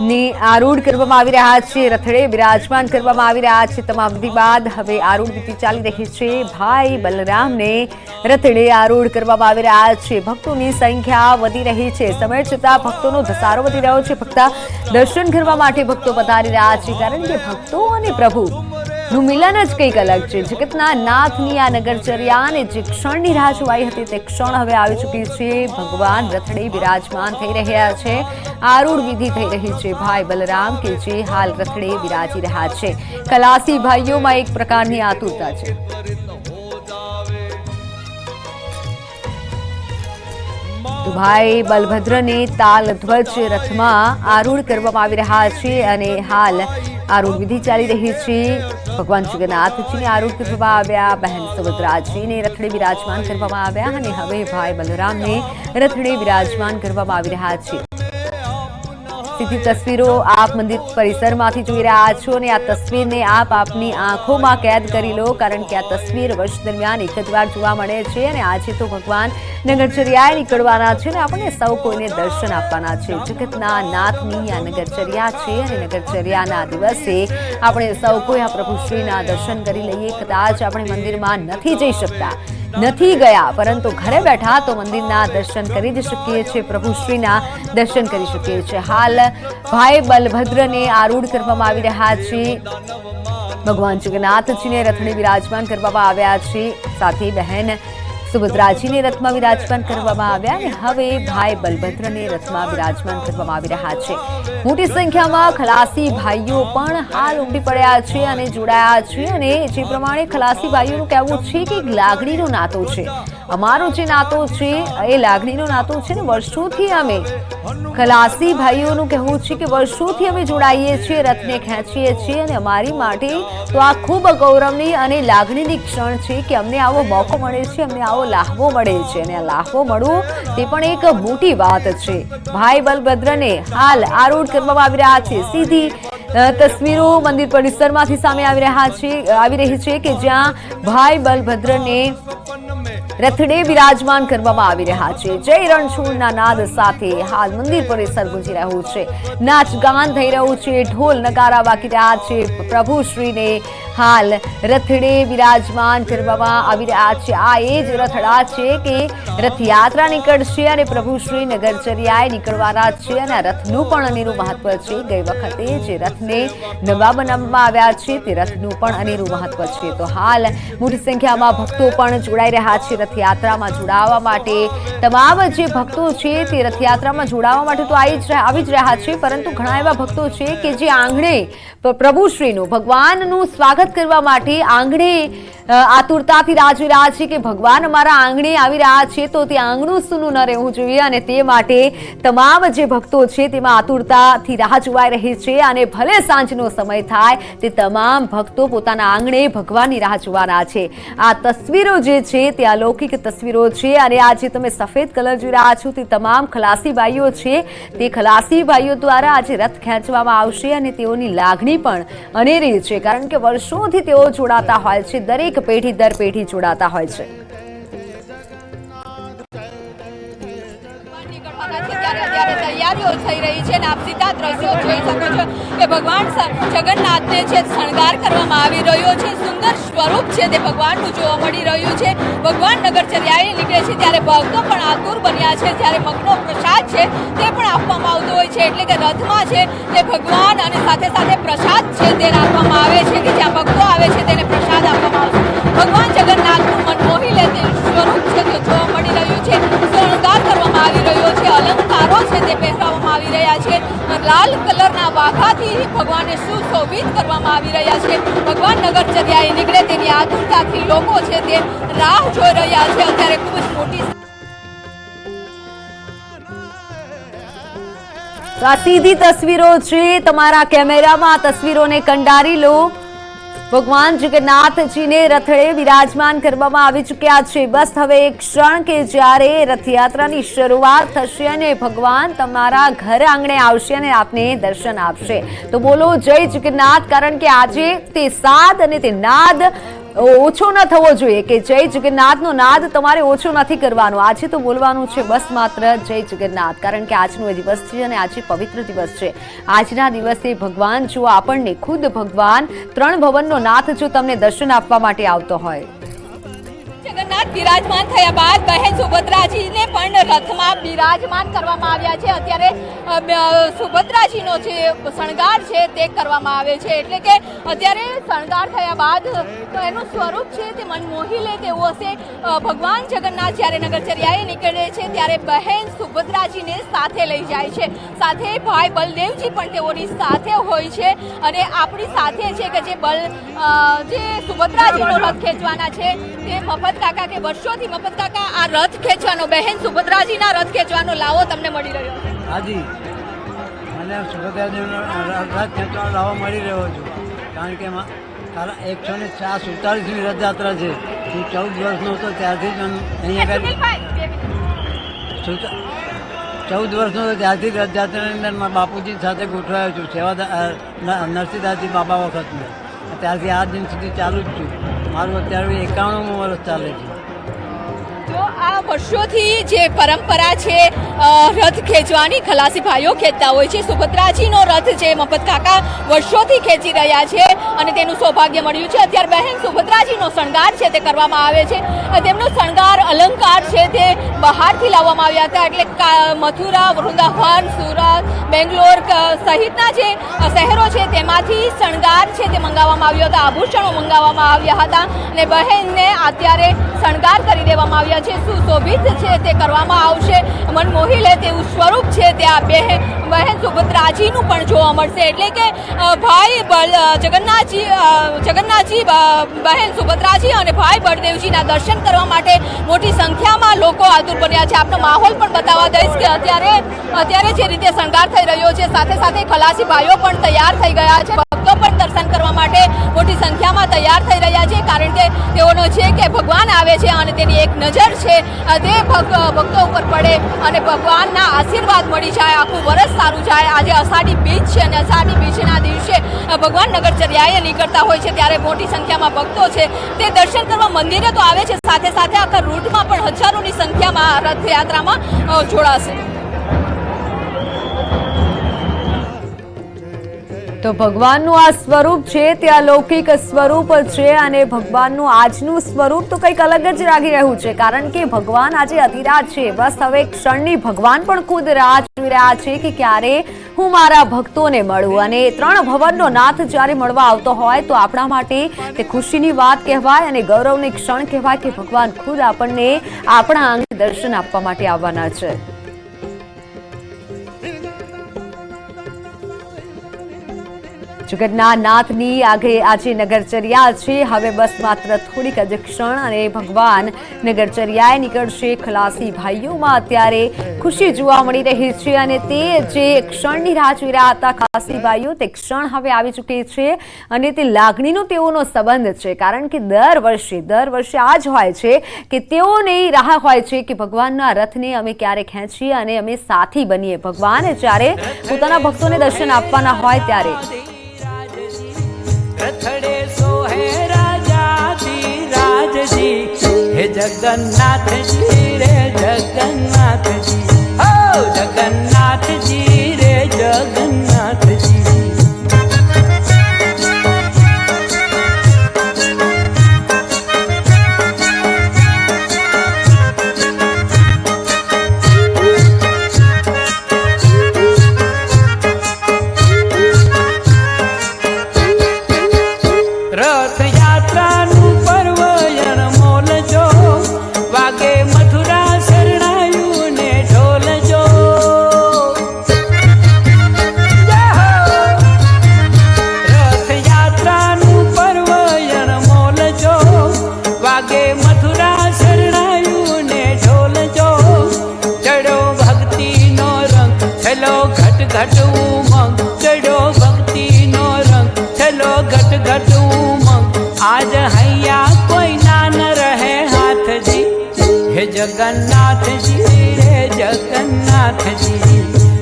ની આરૂઢ કરવામાં આવી રહ્યા છે, રથડે બિરાજમાન કરવામાં આવી રહ્યા છે। તમામ વિધિ બાદ હવે આરૂઢ વિધિ ચાલી રહી છે। ભાઈ બલરામને રથડે આરૂઢ કરવામાં આવી રહ્યા છે। ભક્તોની સંખ્યા વધી રહી છે, સમય છતાં ભક્તોનો ધસારો વધી રહ્યો છે। ભક્ત દર્શન કરવા માટે ભક્તો પધારી રહ્યા છે, કારણ કે ભક્તો અને પ્રભુ નું મિલન જ કંઈક અલગ છે। જગતના નાથની આ નગરચર્યા અને જે ક્ષણની રાહ જોવાઈ હતી તે ક્ષણ હવે આવી ચૂકી છે। ભગવાન રથડે બિરાજમાન થઈ રહ્યા છે, આરૂઢ વિધિ થઈ રહી છે। ભાઈ બલરામ કે જે હાલ રથડે બિરાજી રહ્યા છે, ખલાસી ભાઈઓમાં એક પ્રકારની આતુરતા છે। તો ભાઈ બલભદ્રને તાલ ધ્વજ રથમાં આરૂઢ કરવામાં આવી રહ્યા છે અને હાલ આરૂઢ વિધિ ચાલી રહી છે। ભગવાન જગન્નાથજીને આરૂઢ કરવામાં આવ્યા, બહેન સુભદ્રાજીને રથડે બિરાજમાન કરવામાં આવ્યા અને હવે ભાઈ બલરામને રથડે બિરાજમાન કરવામાં આવી રહ્યા છે। સીધી તસવીરો આપ મંદિર પરિસરમાંથી જોઈ રહ્યા છો અને આ તસવીરને આપ આપની આંખોમાં કેદ કરી લો, કારણ કે આ તસવીર વર્ષ દરમિયાન એક જ વાર જોવા મળે છે અને આજે તો ભગવાન નગરચર્યાએ નીકળવાના છે અને આપણને સૌ કોઈને દર્શન આપવાના છે। જગતના નાથની આ નગરચર્યા છે અને નગરચર્યાના દિવસે આપણે સૌ કોઈ આ પ્રભુશ્રીના દર્શન કરી લઈએ। કદાચ આપણે મંદિરમાં નથી જઈ શકતા, નથી ગયા, પરંતુ ઘરે બેઠા તો મંદિરના દર્શન કરી જ શકીએ છીએ, પ્રભુશ્રીના દર્શન કરી શકીએ છીએ। હાલ ભાઈ બલભદ્રને આરૂઢ કરવામાં આવી રહ્યા છે। ભગવાન જગન્નાથજીને રથડે બિરાજમાન કરવામાં આવ્યા છે, સાથે બહેન સુભદ્રાજીને રથમાં બિરાજમાન કરવામાં આવ્યા અને હવે ભાઈ બલભદ્રને રથમાં બિરાજમાન કરવામાં આવી રહ્યા છે। મોટી સંખ્યામાં ખલાસી ભાઈઓ પણ હાલ ઉમટી પડ્યા છે અને જોડાયા છે અને જે પ્રમાણે ખલાસી ભાઈઓનું કહેવું છે કે લાગણીનો નાતો છે, અમારો જે નાતો છે એ લાગણીનો નાતો છે ને વર્ષોથી અમે ખલાસી ભાઈઓનું કહેવું છે કે વર્ષોથી અમે જોડાઈએ છીએ, રથને ખેંચીએ છીએ અને અમારી માટે તો આ ખૂબ ગૌરવની અને લાગણીની ક્ષણ છે કે અમને આવો મોકો મળે છે, અમને આવો લાહવો મળે છે અને આ લાહવો મળવું તે પણ એક મોટી વાત છે। ભાઈ બલભદ્રને હાલ આરૂઢ કરવામાં આવી રહ્યા છે। સીધી તસવીરો મંદિર પરિસરમાંથી સામે આવી રહી છે કે જ્યાં ભાઈ બલભદ્રને રથડે બિરાજમાન કરવામાં આવી રહ્યા છે। જય રણછોડના નાદ સાથે હાલ મંદિર પરિસર ગુંજી રહ્યું છે, નાચ ગાન થઈ રહ્યું છે, ઢોલ નગારા વાગી રહ્યા છે। પ્રભુશ્રીને હાલ રથડે બિરાજમાન કરવામાં આવી રહ્યા છે। આ એ જ રથડા છે કે રથયાત્રા નીકળશે અને પ્રભુશ્રી નગરચર્યાએ નીકળવાના છે અને આ રથનું પણ અનેરું મહત્વ છે। ગઈ વખતે જે રથને નવા બનાવવામાં આવ્યા છે તે રથનું પણ અનેરું મહત્વ છે। તો હાલ મોટી સંખ્યામાં ભક્તો પણ જોડાઈ રહ્યા છે રથયાત્રામાં જોડાવા માટે। તમામ જે ભક્તો છે તે રથયાત્રામાં જોડાવા માટે તો આવી જ રહ્યા છે, પરંતુ ઘણા એવા ભક્તો છે કે જે આંગણે પ્રભુશ્રીનું ભગવાનનું સ્વાગત કરવા માટે આંગણે આતુરતાથી રાહ જોઈ રહ્યા છે કે ભગવાન અમારા આંગણે આવી રહ્યા છે તો તે આંગણું સૂનું ન રહેવું જોઈએ અને તે માટે તમામ જે ભક્તો છે તેમાં આતુરતાથી રાહ જોવાઈ રહી છે અને ભલે સાંજનો સમય થાય તે તમામ ભક્તો પોતાના આંગણે ભગવાનની રાહ જોવાના છે। આ તસવીરો જે છે તે અલૌકિક તસવીરો છે અને આ જે તમે સફેદ કલર જોઈ રહ્યા છો તે તમામ ખલાસી ભાઈઓ છે, તે ખલાસી ભાઈઓ દ્વારા આજે રથ ખેંચવામાં આવશે અને તેઓની લાગણી પણ અનેરી છે, કારણ કે વર્ષોથી તેઓ જોડાતા હોય છે, દરેક પેઢી દર પેઢી જોડાતા હોય છે। તૈયારીઓ થઈ રહી છે અને આપ સીધા દ્રશ્યો જોઈ શકો છો કે ભગવાન જગન્નાથને છે શણગાર કરવામાં આવી રહ્યો છે, સુંદર સ્વરૂપ છે તે ભગવાનનું જોવા મળી રહ્યું છે। ભગવાન નગરચર્યાએ નીકળે છે ત્યારે ભક્તો પણ આતુર બન્યા છે, જ્યારે મગનો પ્રસાદ છે તે પણ આપવામાં આવતો હોય છે, એટલે કે રથમાં છે તે ભગવાન અને સાથે સાથે પ્રસાદ છે તે રાખવામાં આવે છે કે જ્યાં ભક્તો આવે છે તેને પ્રસાદ આપવામાં આવશે। ભગવાન જગન્નાથનું મન મોહી લે તે સ્વરૂપ છે તે જોવા મળી રહ્યું છે, શણગાર કરવામાં આવી રહ્યો છે, અલંકારો છે તે પહેરવામાં આવી રહ્યા છે, લાલ કલરના વાઘાથી ભગવાનને સુશોભિત કરવામાં આવી રહ્યા છે। ભગવાન નગરચર્યાએ નીકળે તેની આતુરતાથી લોકો છે તે રાહ જોઈ રહ્યા છે। અત્યારે ખૂબ જ મોટી આ સીધી તસવીરો છે, તમારા કેમેરામાં તસવીરોને કંડારી લો। ભગવાન જગન્નાથજીને રથડે બિરાજમાન કરવામાં આવી ચૂક્યા છે। બસ હવે એક ક્ષણ કે જ્યારે રથયાત્રાની શરૂઆત થશે અને ભગવાન તમારા ઘર આંગણે આવશે અને આપને દર્શન આપશે, તો બોલો જય જગન્નાથ, કારણ કે આજે તે સાદ અને તે નાદ ઓછો ન થવો જોઈએ કે જય જગન્નાથનો નાદ તમારે ઓછો નથી કરવાનો. આજે તો બોલવાનું છે બસ માત્ર જય જગન્નાથ, કારણ કે આજનો એ દિવસ છે અને આજે પવિત્ર દિવસ છે. આજના દિવસે ભગવાન જો આપણને ખુદ ભગવાન ત્રણ ભવનનો નાથ જો તમને દર્શન આપવા માટે આવતો હોય. જગન્નાથ બિરાજમાન થયા બાદ બહેન સુભદ્રાજીને પણ રથમાં બિરાજમાન કરવામાં આવ્યા છે. અત્યારે સુભદ્રાજીનો જે શણગાર છે તે કરવામાં આવે છે, એટલે કે અત્યારે શણગાર થયા બાદ એનું સ્વરૂપ છે તે મન મોહી લે તેવું હશે. ભગવાન જગન્નાથ જ્યારે નગરચર્યાએ નીકળે છે ત્યારે બહેન સુભદ્રાજીને સાથે લઈ જાય છે. સાથે ભાઈ બલદેવજી પણ તેઓની સાથે હોય છે અને આપણી સાથે છે કે જે સુભદ્રાજીનો રથ ખેંચવાના છે તે મફત કાકા કે વર્ષોથી મફત કાકા આ રથ ખેંચવાનો, બહેન સુભદ્રાજીના રથ ખેંચવાનો લાવો તમને મળી રહ્યો છે. હાજી, મને સુભદ્રાજીનો રથ ખેંચવાનો લાવો મળી રહ્યો છું, કારણ કે તારા 147મી રથયાત્રા છે. હું 14 વર્ષનો હતો ત્યારથી જ અહીંયા 14 વર્ષનો હતો ત્યારથી રથયાત્રાની અંદર મારા બાપુજી સાથે ગોઠવાયો છું, સેવા નરસિંહદાસજી બાબા વખતનો. ત્યારથી આજ દિન સુધી ચાલુ જ છું. મારું અત્યારે 91મું વર્ષ ચાલે છે. જો આ વર્ષોથી જે પરંપરા છે રથ ખેંચવાની, ખલાસી ભાઈઓ ખેંચતા હોય છે. સુભદ્રાજીનો રથ જે મફત કાકા વર્ષોથી ખેંચી રહ્યા છે અને તેનું સૌભાગ્ય મળ્યું છે. અત્યારે બહેન સુભદ્રાજીનો શણગાર છે તે કરવામાં આવે છે. તેમનો શણગાર અલંકાર છે તે બહારથી લાવવામાં આવ્યા હતા, એટલે મથુરા, વૃંદાવન, સુરત, બેંગ્લોર સહિતના જે શહેરો છે તેમાંથી શણગાર છે તે મંગાવવામાં આવ્યો હતા, આભૂષણો મંગાવવામાં આવ્યા હતા અને બહેનને અત્યારે શણગાર કરી દેવામાં આવ્યા છે. સુશોભિત છે તે કરવામાં આવશે. મન મોહી લે તેવું સ્વરૂપ છે ત્યાં બહેન સુભદ્રાજીનું પણ જોવા મળશે, એટલે કે ભાઈ જગન્નાથજી બહેન સુભદ્રાજી અને ભાઈ બળદેવજીના દર્શન કરવા માટે મોટી સંખ્યામાં લોકો આતુર બન્યા છે. આપનો માહોલ પણ બતાવવા દઈશ કે અત્યારે જે રીતે શણગાર થઈ રહ્યો છે, સાથે સાથે ખલાસી ભાઈઓ પણ તૈયાર થઈ ગયા છે. ભક્તો પણ દર્શન કરવા માટે મોટી સંખ્યામાં તૈયાર થઈ રહ્યા છે, કારણ કે તેઓનો છે કે ભગવાન આવે છે અને તેની એક નજર છે તે ભક્તો ઉપર પડે અને ભગવાનના આશીર્વાદ મળી જાય, આખું વરસ સારું જાય. આજે અષાઢી બીજ છે અને અષાઢી બીજના દિવસે ભગવાન નગરચર્યાએ નીકળતા હોય છે, ત્યારે મોટી સંખ્યામાં ભક્તો છે તે દર્શન કરવા મંદિરે તો આવે છે, સાથે સાથે આખા રૂટમાં પણ હજારોની સંખ્યામાં રથયાત્રામાં જોડાશે. તો ભગવાનનું આ સ્વરૂપ છે તે અલૌકિક સ્વરૂપ છે અને ભગવાનનું આજનું સ્વરૂપ તો કંઈક અલગ જ લાગી રહ્યું છે, કારણ કે ભગવાન આજે અધિરાજ છે. બસ હવે ક્ષણની ભગવાન પણ ખુદ રાહ જોઈ રહ્યા છે કે ક્યારે હું મારા ભક્તોને મળું. અને ત્રણ ભવનનો નાથ જ્યારે મળવા આવતો હોય તો આપણા માટે તે ખુશીની વાત કહેવાય અને ગૌરવની ક્ષણ કહેવાય કે ભગવાન ખુદ આપણને આપણા આંગણે દર્શન આપવા માટે આવવાના છે. જગન્નાથની આજે નગરચર્યા છે. હવે બસ માત્ર થોડીક જ ક્ષણ અને ભગવાન નગરચર્યાએ નીકળશે. ખલાસી ભાઈઓમાં અત્યારે ખુશી જોવા મળી રહી છે અને તે જે ક્ષણની રાહ જોઈ રહ્યા હતા ખલાસી ભાઈઓ, તે ક્ષણ હવે આવી ચૂકી છે અને તે લાગણીનો તેઓનો સંબંધ છે, કારણ કે દર વર્ષે આ જ હોય છે કે તેઓની રાહ હોય છે કે ભગવાનના રથને અમે ક્યારે ખેંચીએ અને અમે સાથી બનીએ. ભગવાન જ્યારે પોતાના ભક્તોને દર્શન આપવાના હોય ત્યારે रथड़े सोहे राजाधिराज जी, हे जगन्नाथ जी रे जगन्नाथ जी, हो जगन्नाथ जी रे जगन्नाथ जी. घट उमंग चढ़ो भक्ति नो रंग, चलो घट घट उमंग आज हैया कोई ना न रहे हाथ जी. हे जगन्नाथ जी रे जगन्नाथ जी,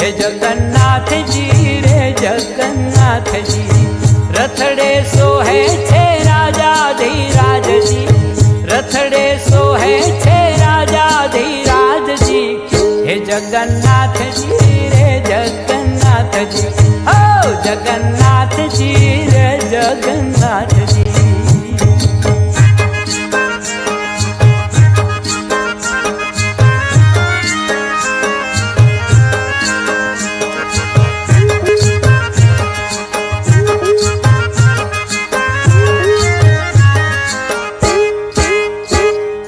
हे जगन्नाथ जी रे जगन्नाथ जी. रथड़े सोहे छे राजा धीराज जी हो जगन्नाथ जी रे जगन्नाथ जी।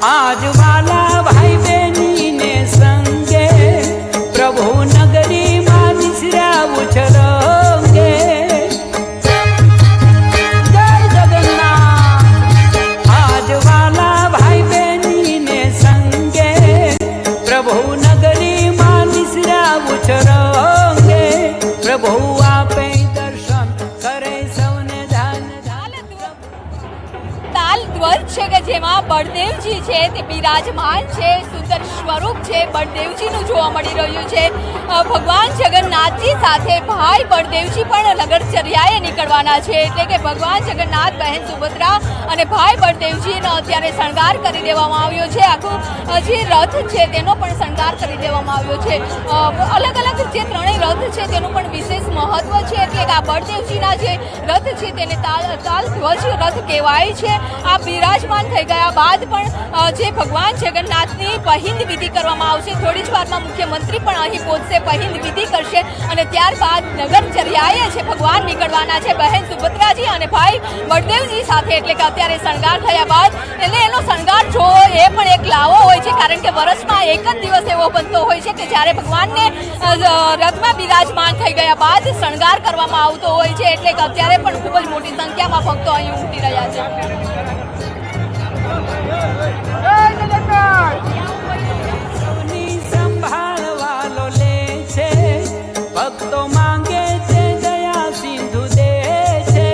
आज वाला भाई बहनी ने संगे प्रभु नगरी मान सिरा उछलोगे। जय जगन्नाथ। आज वाला भाई बहनी ने संगे प्रभु नगरी मान सिरा उछलोगे। प्रभु आपे दर्शन करे सौने ध्यान તાલ ધ્વજ છે કે જેમાં બળદેવજી છે તે બિરાજમાન છે, સુંદર સ્વરૂપ છે બળદેવજીનું જોવા મળી રહ્યું છે। ભગવાન જગન્નાથજી સાથે ભાઈ બળદેવજી પણ નગરચર્યાએ નીકળવાના છે, એટલે કે ભગવાન જગન્નાથ, બહેન સુભદ્રા અને ભાઈ બળદેવજીનો અત્યારે શણગાર કરી દેવામાં આવ્યો છે। આખું જે રથ છે તેનો પણ શણગાર કરી દેવામાં આવ્યો છે। અલગ અલગ જે ત્રણેય રથ છે તેનું પણ વિશેષ મહત્વ છે, એટલે કે આ બળદેવજીના જે રથ છે તેને તાલ ધ્વજ રથ કહેવાય છે। આ બિરાજમાન થઈ ગયા બાદ પણ જે ભગવાન જગન્નાથની પહિંદ વિધિ કરવામાં આવશે। થોડી જ વારમાં મુખ્યમંત્રી પણ અહીં પહોંચશે, પહિંદ વિધિ કરશે અને ત્યારબાદ નગરચર્યાએ છે ભગવાન નીકળવાના છે બહેન સુભદ્રાજી અને ભાઈ બળદેવજી સાથે। એટલે કે અત્યારે શણગાર થયા બાદ એનો શણગાર જોવો એ પણ એક લાવો હોય છે, કારણ કે વર્ષમાં એક જ દિવસ એવો બનતો હોય છે કે જ્યારે ભગવાનને રથમાં બિરાજમાન થઈ ગયા બાદ શણગાર કરવામાં આવતો હોય છે। એટલે કે અત્યારે પણ ખૂબ જ મોટી સંખ્યામાં ભક્તો અહીં ઉમટી રહ્યા છે। સંભાળ વાલો લે છે, ભક્તો માંગે છે, દયા સિંધુ દે છે।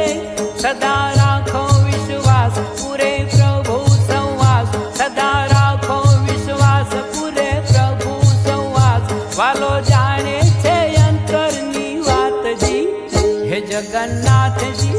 સદા રાખો વિશ્વાસ પૂરે પ્રભુ સંવાસ, સદા રાખો વિશ્વાસ પૂરે પ્રભુ સંવાસ। વાલો જાણે છે અંતરની વાતજી, હે જગન્નાથજી